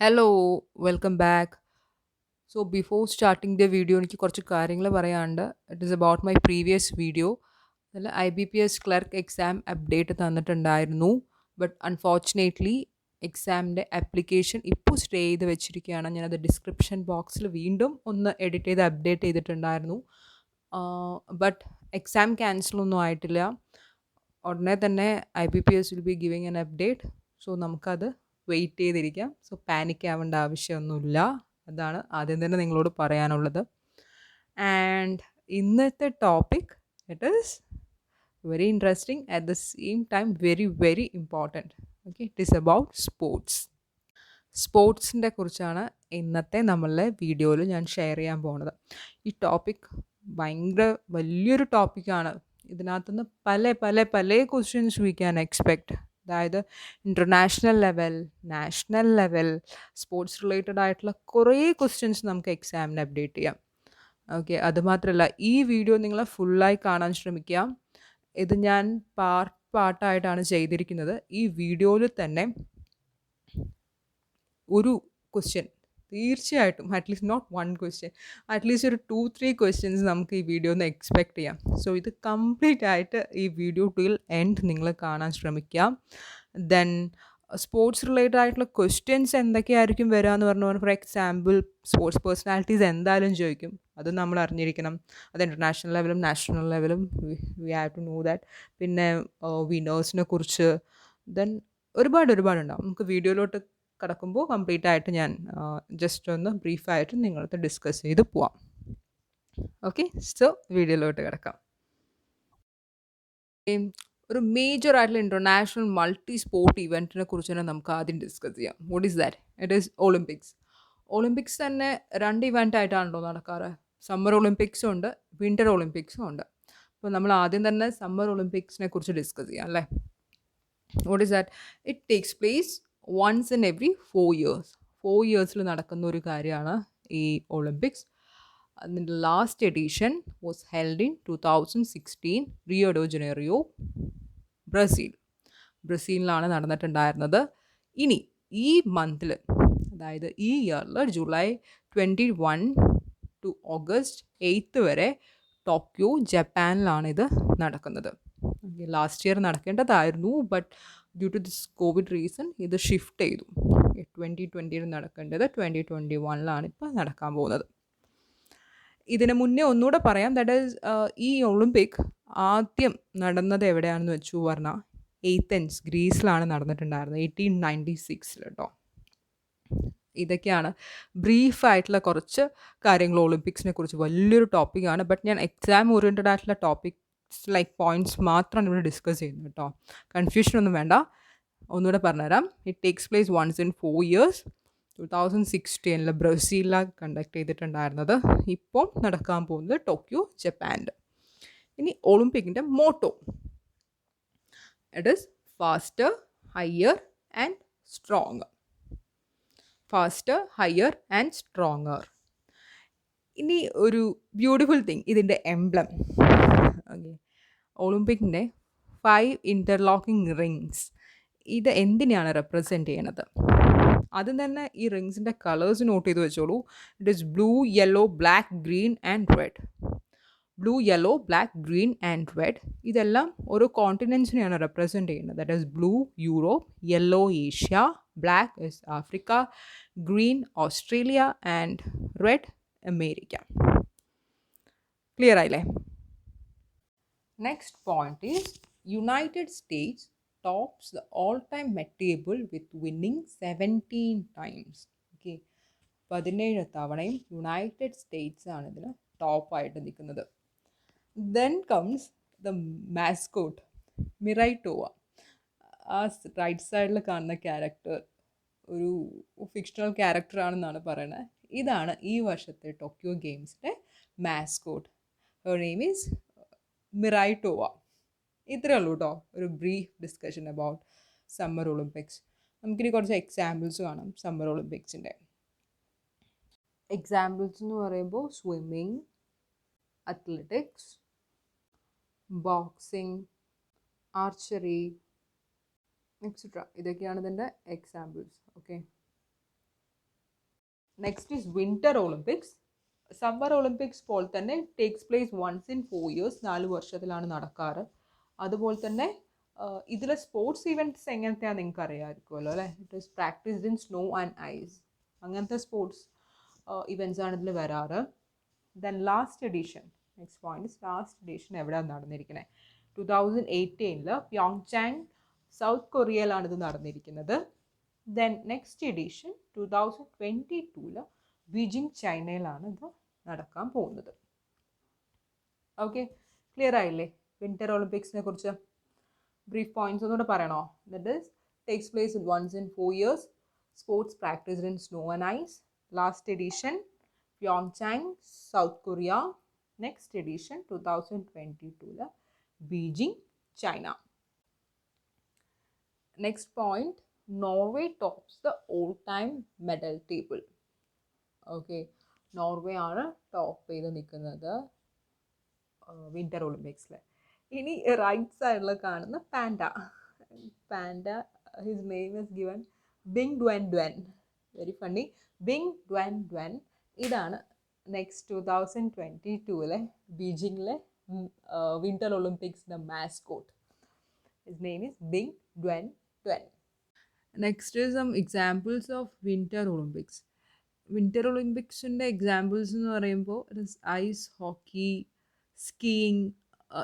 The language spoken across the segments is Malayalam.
Hello, welcome back. So before starting the video എനിക്ക് കുറച്ച് കാര്യങ്ങൾ പറയാനുണ്ട്. It is about my previous video. അതിൽ IBPS ക്ലർക്ക് എക്സാം അപ്ഡേറ്റ് തന്നിട്ടുണ്ടായിരുന്നു. ബട്ട് അൺഫോർച്ചുനേറ്റ്ലി എക്സാമിൻ്റെ ആപ്ലിക്കേഷൻ ഇപ്പോൾ സ്റ്റേ ചെയ്ത് വെച്ചിരിക്കുകയാണ്. ഞാനത് ഡിസ്ക്രിപ്ഷൻ ബോക്സിൽ വീണ്ടും ഒന്ന് എഡിറ്റ് ചെയ്ത് അപ്ഡേറ്റ് ചെയ്തിട്ടുണ്ടായിരുന്നു. ബട്ട് എക്സാം ക്യാൻസലൊന്നും ആയിട്ടില്ല. ഉടനെ തന്നെ IBPS will be giving an update. So നമുക്കത് വെയിറ്റ് ചെയ്തിരിക്കാം. സോ പാനിക് ആവേണ്ട ആവശ്യമൊന്നുമില്ല. അതാണ് ആദ്യം തന്നെ നിങ്ങളോട് പറയാനുള്ളത്. ആൻഡ് ഇന്നത്തെ topic it is very interesting at the same time very very important. Okay, it is about sports. സ്പോർട്സിൻ്റെ കുറിച്ചാണ് ഇന്നത്തെ നമ്മളുടെ വീഡിയോയിൽ ഞാൻ ഷെയർ ചെയ്യാൻ പോകുന്നത്. ഈ ടോപ്പിക് ഭയങ്കര വലിയൊരു ടോപ്പിക്കാണ്. ഇതിനകത്തുനിന്ന് പല പല പല ക്വസ്റ്റ്യൻസ് വി ക്യാൻ എക്സ്പെക്റ്റ്. അതായത് international level, national level, sports related ആയിട്ടുള്ള കുറേ ക്വസ്റ്റ്യൻസ് നമുക്ക് എക്സാമിന് അപ്ഡേറ്റ് ചെയ്യാം. ഓക്കെ, അതുമാത്രമല്ല ഈ വീഡിയോ നിങ്ങൾ ഫുള്ളായി കാണാൻ ശ്രമിക്കുക. ഇത് ഞാൻ പാർട്ടായിട്ടാണ് ചെയ്തിരിക്കുന്നത്. ഈ വീഡിയോയിൽ തന്നെ ഒരു ക്വസ്റ്റ്യൻ തീർച്ചയായിട്ടും, at least not one question, at least ഒരു 2-3 ക്വസ്റ്റ്യൻസ് നമുക്ക് ഈ വീഡിയോ ഒന്ന് എക്സ്പെക്റ്റ് ചെയ്യാം. സോ ഇത് കംപ്ലീറ്റ് ആയിട്ട് ഈ വീഡിയോ ടിൽ എൻഡ് നിങ്ങൾ കാണാൻ ശ്രമിക്കുക. ദെൻ സ്പോർട്സ് റിലേറ്റഡ് ആയിട്ടുള്ള ക്വസ്റ്റ്യൻസ് എന്തൊക്കെയായിരിക്കും വരിക എന്ന് പറഞ്ഞാൽ, ഫോർ എക്സാമ്പിൾ സ്പോർട്സ് പേഴ്സണാലിറ്റീസ് എന്തായാലും ചോദിക്കും. അത് നമ്മൾ അറിഞ്ഞിരിക്കണം. അത് ഇൻ്റർനാഷണൽ ലെവലും നാഷണൽ ലെവലും we have to know that. പിന്നെ വിനേഴ്സിനെ കുറിച്ച് ദെൻ ഒരുപാടുണ്ടാവും. നമുക്ക് വീഡിയോയിലോട്ട് കിടക്കുമ്പോൾ കംപ്ലീറ്റ് ആയിട്ട് ഞാൻ ജസ്റ്റ് ഒന്ന് ബ്രീഫായിട്ട് നിങ്ങളടുത്ത് ഡിസ്കസ് ചെയ്ത് പോവാം. ഓക്കെ, സോ വീഡിയോയിലോട്ട് കിടക്കാം. ഒരു മേജർ ആയിട്ടുള്ള ഇൻ്റർനാഷണൽ മൾട്ടി സ്പോർട്ട് ഇവൻറ്റിനെ കുറിച്ച് തന്നെ നമുക്ക് ആദ്യം ഡിസ്കസ് ചെയ്യാം. What is that? It is Olympics. Olympics തന്നെ 2 ഇവൻ്റ് ആയിട്ടാണല്ലോ നടക്കാറ്. സമ്മർ ഒളിമ്പിക്സും ഉണ്ട്, വിൻ്റർ ഒളിമ്പിക്സും ഉണ്ട്. അപ്പോൾ നമ്മൾ ആദ്യം തന്നെ സമ്മർ ഒളിമ്പിക്സിനെ കുറിച്ച് ഡിസ്കസ് ചെയ്യാം അല്ലേ. What is that? It takes place once in every 4 years. 4 yearsൽ നടക്കുന്ന ഒരു കാര്യമാണ് ഈ ഒളിമ്പിക്സ്. അതിൻ്റെ last edition was held in 2016 Rio de Janeiro, ബ്രസീലിലാണ് നടന്നിട്ടുണ്ടായിരുന്നത്. ഇനി ഈ മന്തിൽ, അതായത് ഈ ഇയറിൽ ജൂലൈ 21 ടു ഓഗസ്റ്റ് 8 വരെ ടോക്കിയോ, ജപ്പാനിലാണ് ഇത് നടക്കുന്നത്. ലാസ്റ്റ് ഇയർ നടക്കേണ്ടതായിരുന്നു, but due to this covid reason ഇത് ഷിഫ്റ്റ് ചെയ്തു. 2020 നടക്കേണ്ടത് 2021 ഇപ്പോൾ നടക്കാൻ പോകുന്നത്. ഇതിന് മുന്നേ ഒന്നുകൂടെ പറയാം, ദാറ്റ് ഈസ് ഈ ഒളിമ്പിക് ആദ്യം നടന്നത് എവിടെയാണെന്ന് വെച്ചു പറഞ്ഞാൽ ഏതൻസ്, ഗ്രീസിലാണ് നടന്നിട്ടുണ്ടായിരുന്നത് 1896 കേട്ടോ. ഇതൊക്കെയാണ് ബ്രീഫായിട്ടുള്ള കുറച്ച് കാര്യങ്ങൾ ഒളിമ്പിക്സിനെ കുറിച്ച്. വലിയൊരു ടോപ്പിക്കാണ്, ബട്ട് ഞാൻ എക്സാം ഓറിയൻറ്റഡ് ആയിട്ടുള്ള ടോപ്പിക്സ് ലൈക്ക് പോയിൻറ്റ്സ് മാത്രമാണ് ഇവിടെ ഡിസ്കസ് ചെയ്യുന്നത് കേട്ടോ. കൺഫ്യൂഷനൊന്നും വേണ്ട. ഒന്നുകൂടെ പറഞ്ഞുതരാം. It takes place once in 4 years. 2016 ബ്രസീലിലാണ് കണ്ടക്ട് ചെയ്തിട്ടുണ്ടായിരുന്നത്. ഇപ്പം നടക്കാൻ പോകുന്നത് ടോക്കിയോ, ജപ്പാനിൽ. ഇനി ഒളിമ്പിക്കിൻ്റെ motto, it is faster, higher and stronger. Faster, higher and stronger. ഇനി ഒരു ബ്യൂട്ടിഫുൾ തിങ്, ഇതിൻ്റെ എംബ്ലം. ഓക്കെ, ഒളിമ്പിക്കിൻ്റെ 5 ഇൻ്റർലോക്കിംഗ് റിങ്സ്. ഇത് എന്തിനാണ് റെപ്രസെൻറ്റ് ചെയ്യണത്? ആദ്യം തന്നെ ഈ റിങ്സിൻ്റെ കളേഴ്സ് നോട്ട് ചെയ്ത് വെച്ചോളൂ. It is blue, yellow, black, green and red. Blue, yellow, black, green and red. ഇതെല്ലാം ഓരോ കോണ്ടിനെൻസിനെയാണ് റെപ്രസെൻറ്റ് ചെയ്യുന്നത്. That is blue Europe, yellow Asia, black is Africa, green Australia and red America. Clear ആയില്ലേ? Next point is United States tops the all-time Met table with winning 17 times. Okay, 17 തവണയും യുണൈറ്റഡ് സ്റ്റേറ്റ്സ് ആണ് ഇതിൽ ടോപ്പായിട്ട് നിൽക്കുന്നത്. Then comes the mascot, Miraitowa. ആ റൈറ്റ് സൈഡിൽ കാണുന്ന ക്യാരക്ടർ ഒരു ഫിക്ഷണൽ ക്യാരക്ടറാണെന്നാണ് പറയുന്നത്. ഇതാണ് ഈ വർഷത്തെ ടോക്കിയോ ഗെയിംസിൻ്റെ mascot. Her name is Miraitowa. ഇത്രയേ ഉള്ളൂ കേട്ടോ, ഒരു brief discussion about summer Olympics. നമുക്കിനി കുറച്ച് എക്സാമ്പിൾസ് കാണാം സമ്മർ ഒളിമ്പിക്സിൻ്റെ. എക്സാമ്പിൾസ് എന്ന് പറയുമ്പോൾ swimming, athletics, boxing, archery etcetera. ഇതൊക്കെയാണ് ഇതിൻ്റെ examples. Okay, next is winter Olympics. Summer Olympics പോലെ തന്നെ takes place once in 4 years, 4 വർഷത്തിലാണ് നടക്കാറ്. അതുപോലെ തന്നെ ഇതിലെ സ്പോർട്സ് ഇവൻറ്റ്സ് എങ്ങനത്തെയാണെന്ന് നിങ്ങൾക്ക് അറിയാമായിരിക്കുമല്ലോ അല്ലേ. It is practised in snow and ice. അങ്ങനത്തെ സ്പോർട്സ് ഇവൻറ്റ്സ് ആണ് ഇതിൽ വരാറ്. Then last edition, next point is last edition എവിടെയാണ് നടന്നിരിക്കുന്നത്? 2018 പ്യോങ്ചാങ് സൗത്ത് കൊറിയയിലാണ് ഇത് നടന്നിരിക്കുന്നത്. ദെൻ നെക്സ്റ്റ് എഡിഷൻ 2022 ബീജിംഗ് ചൈനയിലാണ് ഇത് നടക്കാൻ പോകുന്നത്. ഓക്കെ, ക്ലിയർ ആയില്ലേ വിൻ്റർ ഒളിമ്പിക്സിനെ കുറിച്ച്? ബ്രീഫ് പോയിന്റ്സ് ഒന്നുകൂടെ പറയണോ? That is takes place once in 4 years, sports practised in snow and ice. Last edition Pyeongchang south Korea. Next edition 2022 Beijing China. Next point, Norway tops the all time medal table. Okay, Norway ആണ് ടോപ്പ് ചെയ്ത് നിൽക്കുന്നത് വിൻ്റർ ഒളിമ്പിക്സിൽ. ഇനി റൈറ്റ് സൈഡിൽ കാണുന്ന panda. Panda, his name is given Bing Dwen Dwen. Very funny. Bing Dwen Dwen. ഇതാണ് നെക്സ്റ്റ് 2022 ബീജിങ്ങിലെ വിൻ്റർ ഒളിമ്പിക്സിൻ്റെ mascot. His name is Bing Dwen Dwen. Next is some examples of winter Olympics. Winter ഒളിമ്പിക്സിൻ്റെ എക്സാമ്പിൾസ് എന്ന് പറയുമ്പോൾ it is ice hockey, skiing.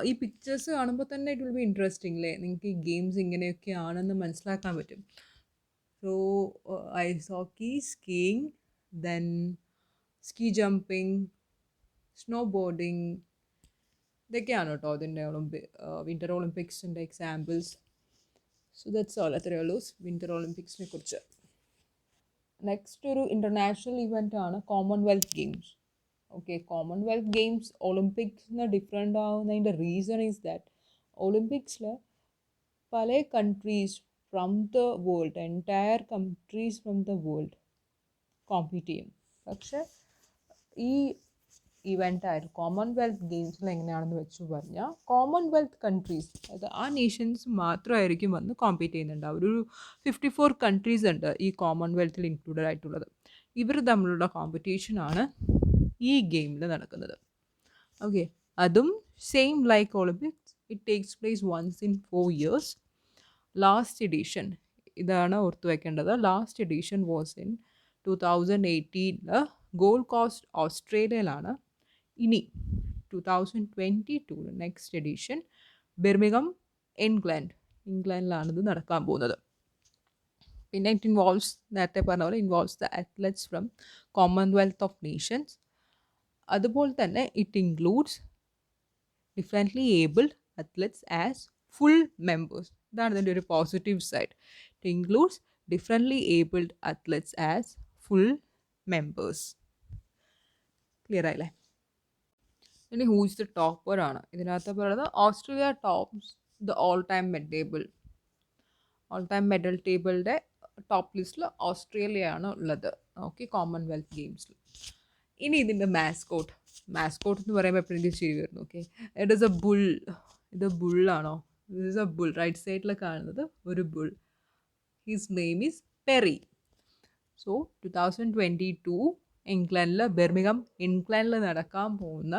ഈ പിക്ചേഴ്സ് കാണുമ്പോൾ തന്നെ ഇറ്റ് വിൽ ബി ഇൻട്രസ്റ്റിംഗ് അല്ലേ. നിങ്ങൾക്ക് ഈ ഗെയിംസ് ഇങ്ങനെയൊക്കെയാണെന്ന് മനസ്സിലാക്കാൻ പറ്റും. So ice hockey, skiing, then ski jumping, snowboarding, ഇതൊക്കെയാണ് കേട്ടോ അതിൻ്റെ വിൻ്റർ ഒളിമ്പിക്സിൻ്റെ എക്സാമ്പിൾസ്. So that's all. അത്രയേ ഉള്ളൂ വിൻ്റർ ഒളിമ്പിക്സിനെ കുറിച്ച്. നെക്സ്റ്റ് ഒരു ഇൻ്റർനാഷണൽ ഇവൻ്റ് ആണ് Commonwealth Games. Okay, Commonwealth Games ഒളിമ്പിക്സിന് ഡിഫറെൻ്റ് ആവുന്നതിൻ്റെ റീസൺ ഈസ് ദാറ്റ് ഒളിമ്പിക്സിൽ പല countries from the world, entire countries from the world compete ചെയ്യും. പക്ഷേ ഈ ഇവൻ്റായിരുന്നു കോമൺവെൽത്ത് ഗെയിംസിൽ എങ്ങനെയാണെന്ന് വെച്ച് പറഞ്ഞാൽ കോമൺവെൽത്ത് കൺട്രീസ്, അതായത് ആ നേഷൻസ് മാത്രമായിരിക്കും വന്ന് കോമ്പീറ്റ് ചെയ്യുന്നുണ്ടാവും. ഒരു 54 കൺട്രീസ് ഉണ്ട് ഈ കോമൺവെൽത്തിൽ ഇൻക്ലൂഡഡ് ആയിട്ടുള്ളത്. ഇവർ തമ്മിലുള്ള കോമ്പറ്റീഷനാണ് ഈ ഗെയിമിൽ നടക്കുന്നത്. ഓക്കെ, അതും same like Olympics, it takes place once in 4 years. Last edition ഇതാണ് ഓർത്ത് വയ്ക്കേണ്ടത്. Last edition was in 2018 Gold Coast ഓസ്ട്രേലിയയിലാണ്. ഇനി 2022 നെക്സ്റ്റ് എഡിഷൻ ബിർമിംഗം ഇംഗ്ലണ്ടിലാണ് ഇത് നടക്കാൻ പോകുന്നത്. പിന്നെ ഇറ്റ് ഇൻവോൾവ്സ്, നേരത്തെ പറഞ്ഞ പോലെ involves the athletes from Commonwealth of Nations. അതുപോലെ തന്നെ it includes differently abled athletes as full members. ഇതാണ് ഇതിൻ്റെ ഒരു positive side. It includes differently abled athletes as full members. Clear ആയില്ലേ? ഇനി ഹൂസ് ദ ടോപ്പർ ആണ് ഇതിനകത്ത് പറയുന്നത്. Australia tops the all time medal ടേബിളിൻ്റെ ടോപ്പ് ലിസ്റ്റിൽ ഓസ്ട്രേലിയയാണ് ഉള്ളത്. ഓക്കെ, കോമൺവെൽത്ത് ഗെയിംസിൽ. ഇനി ഇതിൻ്റെ മാസ്കോട്ട് എന്ന് പറയുമ്പോൾ എപ്പോഴെങ്കിലും ശരി വരുന്നു. Okay, it is a bull. ഇത് ബുള്ളാണോ? This is a bull. Right സൈഡിൽ കാണുന്നത് ഒരു bull. His name is Perry. So 2022 ഇംഗ്ലണ്ടിൽ ബിർമിംഗം ഇംഗ്ലണ്ടിൽ നടക്കാൻ പോകുന്ന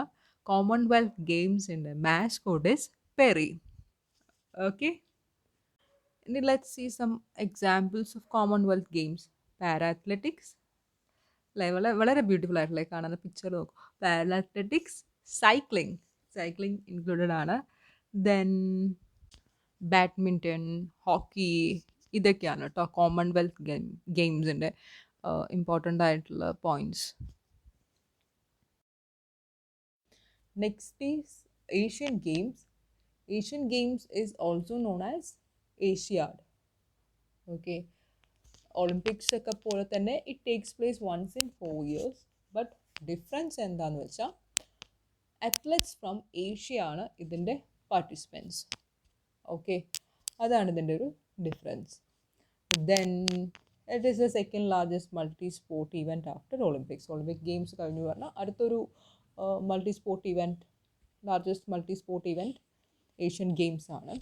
കോമൺവെൽത്ത് ഗെയിംസിൻ്റെ മാസ്കോട്ട് ഈസ് പെറി. ഓക്കെ, ഇനി let's see some examples of Commonwealth Games. Para athletics, വളരെ ബ്യൂട്ടിഫുൾ ആയിട്ടുള്ള കാണുന്ന പിക്ചർ നോക്കും. പാരാ അത്ലറ്റിക്സ്, സൈക്ലിംഗ് ഇൻക്ലൂഡഡ് ആണ്. ദെൻ ബാഡ്മിൻ്റൺ, ഹോക്കി, ഇതൊക്കെയാണ് കേട്ടോ കോമൺവെൽത്ത് ഗെയിംസിൻ്റെ ഇമ്പോർട്ടൻ്റ് ആയിട്ടുള്ള points. Next is Asian Games. Asian Games is also known as Asiad. Okay, Olympics ഒക്കെ പോലെ തന്നെ it takes place once in 4 years. But difference എന്താണെന്ന് വെച്ചാൽ അത്ലറ്റ്സ് ഫ്രം ഏഷ്യ ആണ് ഇതിൻ്റെ പാർട്ടിസിപ്പൻസ്. ഓക്കെ, അതാണ് ഇതിൻ്റെ ഒരു difference. Then it is the second largest multi sport event after Olympics. Olympic Games കഴിഞ്ഞു പറഞ്ഞാൽ അടുത്തൊരു largest multi sport event Asian Games ആണ്.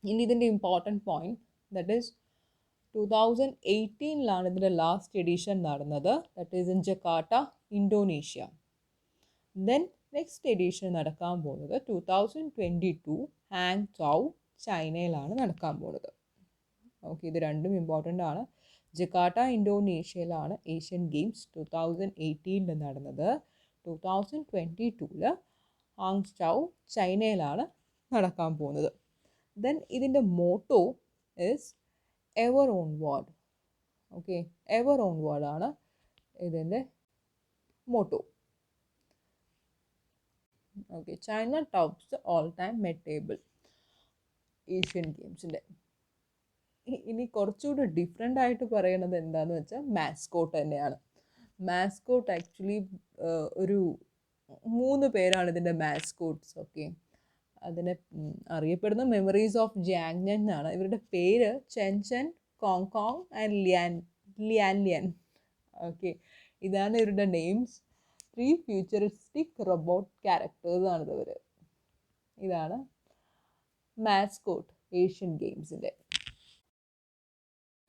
ഇനി ഇതിൻ്റെ ഇമ്പോർട്ടൻറ്റ് പോയിൻറ്റ് ദറ്റ് ഈസ് 2018 ഇതിൻ്റെ ലാസ്റ്റ് എഡിഷൻ നടന്നത്. That is in Jakarta, Indonesia. Then next edition നടക്കാൻ പോകുന്നത് 2022 ഹാങ്ചൗ, ചൈനയിലാണ് നടക്കാൻ പോകുന്നത്. ഓക്കെ, ഇത് രണ്ടും ഇമ്പോർട്ടൻ്റ് ആണ്. ജക്കാർട്ട ഇന്തോനേഷ്യയിലാണ് ഏഷ്യൻ ഗെയിംസ് 2018 നടന്നത്. 2022 ഹാങ്ചൗ, ചൈനയിലാണ് നടക്കാൻ പോകുന്നത്. ദെൻ ഇതിൻ്റെ motto is ever onward. Okay, ever onward ആണ് ഇതിൻ്റെ motto. Okay, China tops all time medal table Asian ഗെയിംസിൻ്റെ. ഇനി കുറച്ചുകൂടി ഡിഫറെൻ്റ് ആയിട്ട് പറയണത് എന്താണെന്ന് വെച്ചാൽ മാസ്കോട്ട് തന്നെയാണ്. മാസ്കോട്ട് ആക്ച്വലി ഒരു 3 പേരാണ് ഇതിൻ്റെ മാസ്കോട്ട്സ്. ഓക്കെ, അതിനെ അറിയപ്പെടുന്ന മെമ്മറീസ് ഓഫ് ജിയാങ്നൻ എന്നാണ്. ഇവരുടെ പേര് Chen Chen, Cong Cong and Lian Lian. Okay, ഇതാണ് ഇവരുടെ നെയിംസ്. 3 ഫ്യൂച്ചറിസ്റ്റിക് റോബോട്ട് ക്യാരക്ടേഴ്സാണിത് ഇവർ. ഇതാണ് മാസ്കോട്ട് ഏഷ്യൻ ഗെയിംസിൻ്റെ.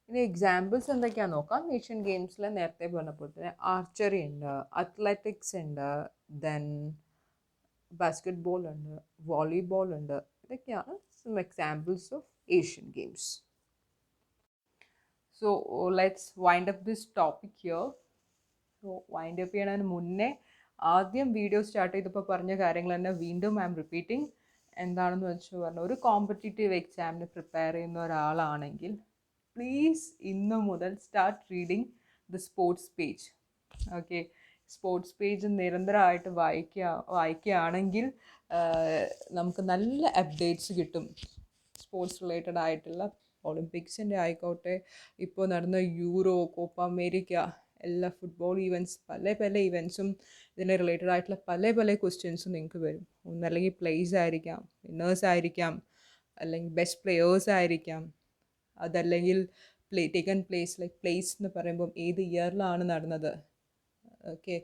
ഇനി എക്സാമ്പിൾസ് എന്തൊക്കെയാണെന്ന് നോക്കാം. ഏഷ്യൻ ഗെയിംസിൽ നേരത്തെ പറഞ്ഞപ്പോൾ തന്നെ ആർച്ചറി ഉണ്ട്, അത്ലറ്റിക്സ് ഉണ്ട്, ദെൻ ബാസ്കറ്റ്ബോൾ ഉണ്ട്, വോളിബോൾ ഉണ്ട്. ഇതൊക്കെയാണ് some examples of Asian Games. So let's wind up this topic here. So wind up ചെയ്യണതിന് മുന്നേ ആദ്യം വീഡിയോ സ്റ്റാർട്ട് ചെയ്തപ്പോൾ പറഞ്ഞ കാര്യങ്ങൾ തന്നെ വീണ്ടും ഐ എം റിപ്പീറ്റിംഗ്. എന്താണെന്ന് വെച്ച് പറഞ്ഞാൽ, ഒരു കോമ്പറ്റീറ്റീവ് എക്സാമിന് പ്രിപ്പയർ ചെയ്യുന്ന ഒരാളാണെങ്കിൽ പ്ലീസ് ഇന്ന് മുതൽ start reading the sports page. Okay, sports page നിരന്തരമായിട്ട് വായിക്കുകയാണെങ്കിൽ നമുക്ക് നല്ല അപ്ഡേറ്റ്സ് കിട്ടും. സ്പോർട്സ് റിലേറ്റഡ് ആയിട്ടുള്ള ഒളിമ്പിക്സിൻ്റെ ആയിക്കോട്ടെ, ഇപ്പോൾ നടന്ന യൂറോ, കോപ്പ അമേരിക്ക, എല്ലാ ഫുട്ബോൾ ഈവൻറ്റ്സ്, പല ഇവൻറ്റ്സും ഇതിനെ റിലേറ്റഡ് ആയിട്ടുള്ള പല ക്വസ്റ്റ്യൻസും നിങ്ങൾക്ക് വരും. ഒന്നല്ലെങ്കിൽ പ്ലേസ് ആയിരിക്കാം, വിന്നേഴ്സ് ആയിരിക്കാം, അല്ലെങ്കിൽ ബെസ്റ്റ് പ്ലെയേഴ്സ് ആയിരിക്കാം, അതല്ലെങ്കിൽ ടേക്കൺ പ്ലേസ്. ലൈക്ക് പ്ലേസ് എന്ന് പറയുമ്പം ഏത് ഇയറിലാണ് നടന്നത്. ഓക്കെ,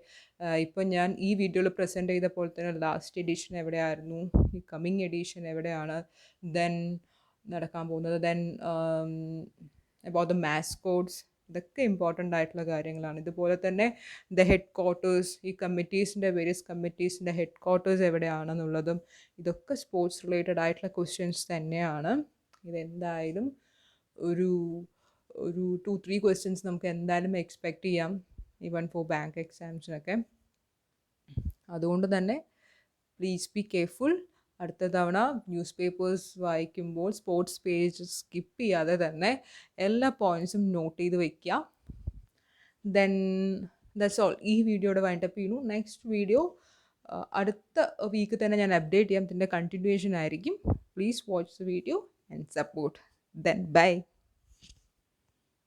ഇപ്പം ഞാൻ ഈ വീഡിയോയിൽ പ്രസൻറ്റ് ചെയ്ത പോലെ തന്നെ ലാസ്റ്റ് എഡിഷൻ എവിടെയായിരുന്നു, ഈ കമ്മിങ് എഡിഷൻ എവിടെയാണ്, ദെൻ നടക്കാൻ പോകുന്നത്, ദെൻ അബൌട്ട് ദ മാസ്കോട്ട്സ്. ഇതൊക്കെ ഇമ്പോർട്ടൻ്റ് ആയിട്ടുള്ള കാര്യങ്ങളാണ്. ഇതുപോലെ തന്നെ ദ ഹെഡ് ക്വാർട്ടേഴ്സ്, ഈ കമ്മിറ്റീസിൻ്റെ വേരിയസ് കമ്മിറ്റീസിൻ്റെ ഹെഡ് ക്വാർട്ടേഴ്സ് എവിടെയാണെന്നുള്ളതും ഇതൊക്കെ സ്പോർട്സ് റിലേറ്റഡ് ആയിട്ടുള്ള ക്വസ്റ്റ്യൻസ് തന്നെയാണ്. ഇതെന്തായാലും ഒരു 2-3 ക്വസ്റ്റ്യൻസ് നമുക്ക് എന്തായാലും എക്സ്പെക്റ്റ് ചെയ്യാം, ഈവൻ ഫോർ ബാങ്ക് എക്സാംസിനൊക്കെ. അതുകൊണ്ട് തന്നെ പ്ലീസ് ബി കെയർഫുൾ. അടുത്ത തവണ ന്യൂസ് പേപ്പേഴ്സ് വായിക്കുമ്പോൾ സ്പോർട്സ് പേജ് സ്കിപ്പ് ചെയ്യാതെ തന്നെ എല്ലാ പോയിൻറ്റ്സും നോട്ട് ചെയ്ത് വയ്ക്കുക. Then that's all. ഈ വീഡിയോയുടെ വൈൻഡപ്പ് ചെയ്യുന്നു. നെക്സ്റ്റ് വീഡിയോ അടുത്ത വീക്ക് തന്നെ ഞാൻ അപ്ഡേറ്റ് ചെയ്യാം. ഇതിൻ്റെ കണ്ടിന്യൂവേഷൻ ആയിരിക്കും. Please watch the video and support. Then bye.